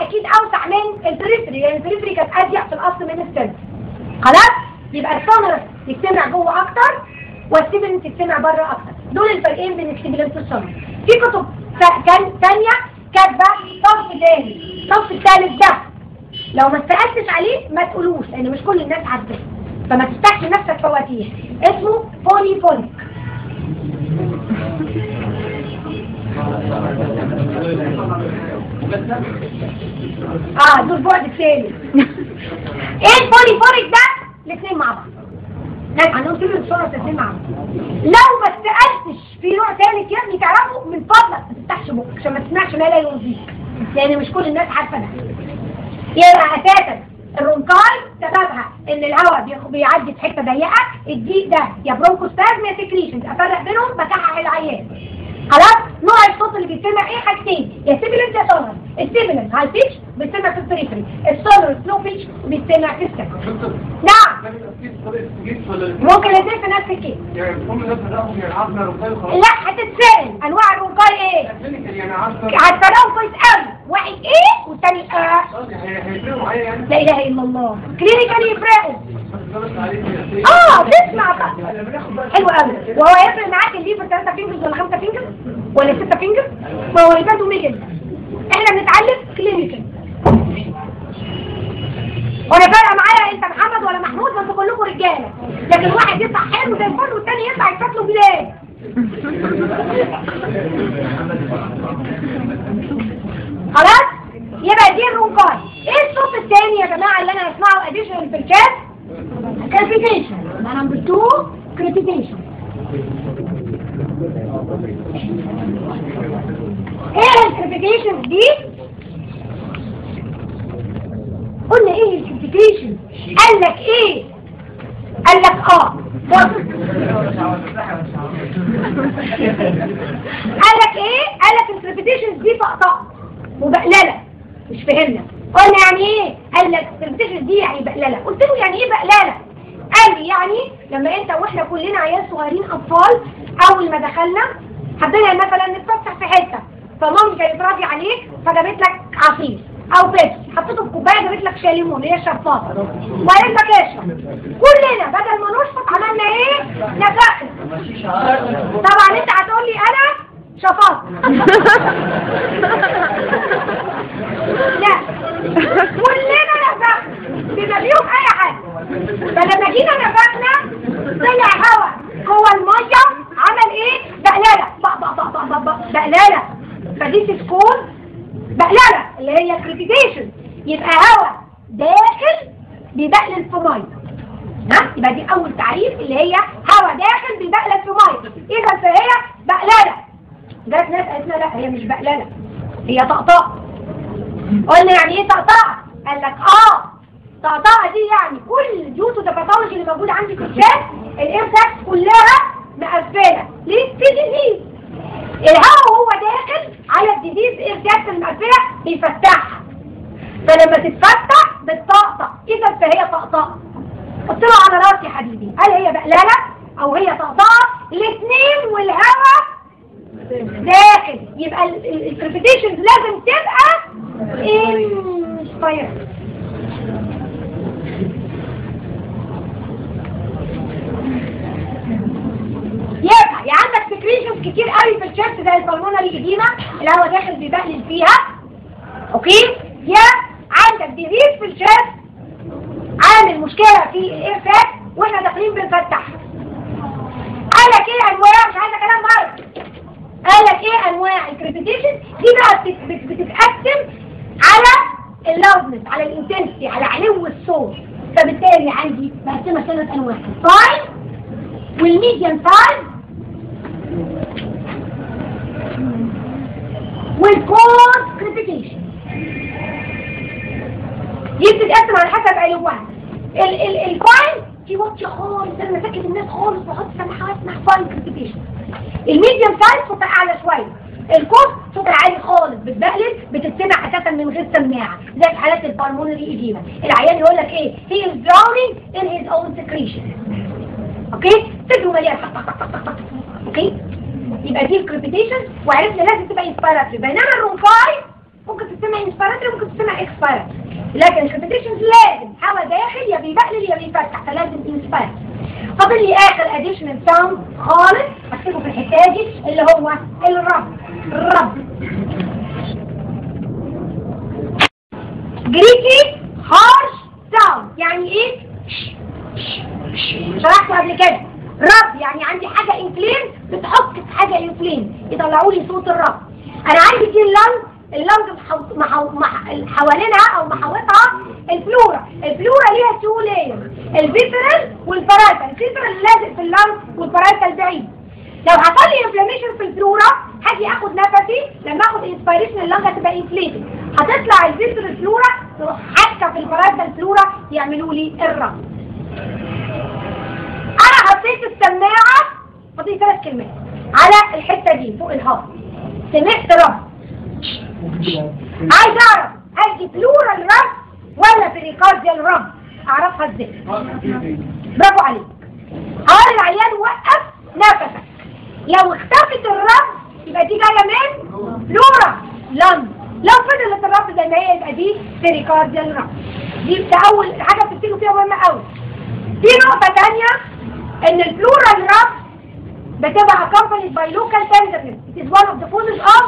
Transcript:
اكيد اوسع من البريفري، لان البريفري كانت اضيق في الاصل من السن. خلاص؟ يبقى السونرس يجتمع جوه اكتر والسيبلنت يجتمع بره اكتر. دول الفرقين بين السيبلنت والسونرس. في كتب ثانيه كاتبه الصف الثاني، الصف الثالث ده لو ما استقلتش عليه ما تقولوش، لان مش كل الناس عارفاه، فما تفتحش نفسك فواتير. اسمه بولي فونيك. دول بعد ثاني. ايه البولي فونيك ده؟ الاثنين مع بعض. ناس عندهم كل الصورة الاثنين مع بعض. لو ما استقلتش في نوع ثالث يا ابني تعرفه، من فضلك ما تفتحش بقك عشان ما تسمعش ما لا يرضيك، لان مش كل الناس عارفه ده. يبقى اساسا الرونكاي سببها ان الهواء بيعدي في حته ضيقه، الضيق ده يا برونكوستازم يا سكريشنز، افرق بينهم بكحح العيان. خلاص؟ نوع الصوت اللي بيتسمع ايه؟ حاجتين، يا سيبلنت يا سونرس. السيبلنت هاي بيتش بيتسمع في البريفري، السونرس لو بيتش بيتسمع في السكن. نعم ممكن الاثنين في نفس الكيس. لا هتتسأل انواع الرونكاي ايه؟ هتفرقهم كويس قوي، واحد ايه والثاني هيفرقوا معايا يعني؟ لا اله الا الله. كلينيكالي يفرقوا. تسمع بقى حلو قوي. وهو يفرق معاك الليفر 3 فينجرز ولا 5 فينجرز ولا 6 فينجرز؟ ما هو يبقى ميجل. احنا بنتعلم كلينيكال. وانا فارقه معايا انت محمد ولا محمود، ما انتوا كلكم رجاله، لكن واحد يطلع حلو زي الفل والثاني يطلع يفتح له بلاد. خلاص؟ يبقى دي الرونكاي. ايه الصوت الثاني يا جماعه اللي انا هسمعه اديشنال في الشات؟ كريبيتيشن. نمبر 2 كريبيتيشن. ايه الكريبيتيشن دي؟ قلنا ايه الكريبيتيشن؟ قال لك ايه؟ قال لك قال لك ايه؟ قال لك الكريبيتيشن دي طقطقه وبقلله. مش فهمنا. قلنا يعني ايه؟ قال لك الكريبيتيشن دي يعني بقلله. قلت له يعني ايه بقلله؟ قال لي يعني لما انت واحنا كلنا عيال صغيرين اطفال، اول ما دخلنا حبينا مثلا نتفسح في حته، فمامي كانت راضيه عليك فجابت لك عصير او بيبسي، حطيته في كوبايه جابت لك شاي ليمون اللي هي الشفاطه، وقالت لك اشرب. كلنا بدل ما نشفط عملنا ايه؟ نفخنا. طبعا انت هتقول لي انا شفاط. لا كلنا نفخنا بما فيهم اي حاجه. فلما جينا نفخنا طلع هواء جوه الميه، عمل ايه؟ بقلله. بقلله. فدي تكون بقلله اللي هي كريبيتيشن. يبقى هواء داخل بيبقلل في ميه. يبقى دي اول تعريف اللي هي هواء داخل بيبقلل في ميه. اذا فهي بقلله. جات ناس قالت لنا لا هي مش بقلله، هي طقطقه. قلنا يعني ايه طقطقه؟ قال لك طقطقه دي يعني كل جوتو الباثولوجي اللي موجود عندي في الشات الامساك كلها مقفله. ليه؟ في ديزيز. الهواء وهو داخل على الديزيز الامساك المقفله بيفتحها، فلما تتفتح بتطقطق. اذا فهي طقطقه. قلت له على راسي يا حبيبي، هل هي بقلله او هي طقطقه؟ الاثنين والهواء داخل. يبقى الكريبيتيشن لازم تبقى انسباير. يبقى يا عندك سكريشنز كتير قوي في الشست زي البلمونري إديمة، الهواء داخل بيبقلل فيها. اوكي؟ يا عندك ديزيز في الشست عامل مشكله في الارفاق واحنا داخلين بنفتح. قال لك ايه انواع؟ مش عايزه كلام بره. قال لك ايه انواع الكريبيتيشن دي بقى؟ بتتقسم على اللودنس، على الانتنسيتي، على علو الصوت. فبالتالي عندي بقسمها 3 انواع: الفاين والميديم سايز والكورس كريبيتيشن. دي بتتقسم على حسب علوها. الفاين في وطي خالص، انا ساكت الناس خالص واحط سماعات اسمع فاين كريبيتيشن. الميديم سايز صوتها اعلى شويه. الكورس صوتها عالي خالص، بتبقلل، بتتسمع اساسا من غير سماعه، زي في حالات البلمونري إديمة. العيان يقول لك ايه؟ he is drowning in his own secretion. اوكي؟ صدره مليان. اوكي؟ يبقى دي الكريبيتيشن، وعرفنا لازم تبقى انسبيراتوري. بينما الرونكاي ممكن تسمع انسبيراتوري ممكن تسمع اكسبيراتوري، لكن الكونتراكشنز لازم هوا داخل يا بيبقلل يا بيفتح، فلازم انسبيراتوري. فاضل لي اخر اديشنال ساوند خالص هكتبه في الحته دي اللي هو الرب. جريكي هارش ساوند يعني ايه؟ شرحت قبل كده. رب يعني عندي حاجه انفلين بتحط في حاجه انفلين يطلعوا لي صوت الرب. انا عندي دي اللنج حوالينها او محاوطها الفلورا ليها تو لاير، الفيترال والباراتال. الفيترال لازق في اللنج والباراتال بعيد. لو حصل لي انفلاميشن في الفلورا هاجي اخد نفسي، لما اخد انسبيريشن اللنج هتبقى انفليتد، هتطلع الفيترال فلورا تروح حاكه في الباراتال فلورا يعملوا لي الرب. انا حطيت السماعه حطيت 3 كلمات على الحته دي فوق الهارت، سمعت رب. عايز اعرف ادي بلورال رب ولا بريكارديال رب، اعرفها ازاي؟ برافو عليك. هقول العيان وقف نفسك، لو اختفت الرب يبقى دي جايه من بلورال لنج، لو فضلت الرب زي ما هي يبقى دي بريكارديال رب. دي اول حاجه بتفتكروا فيها مهمه قوي. في نقطه ثانيه ان البلورال رب بتبقى accompanied by local tenderness. It is one of the causes of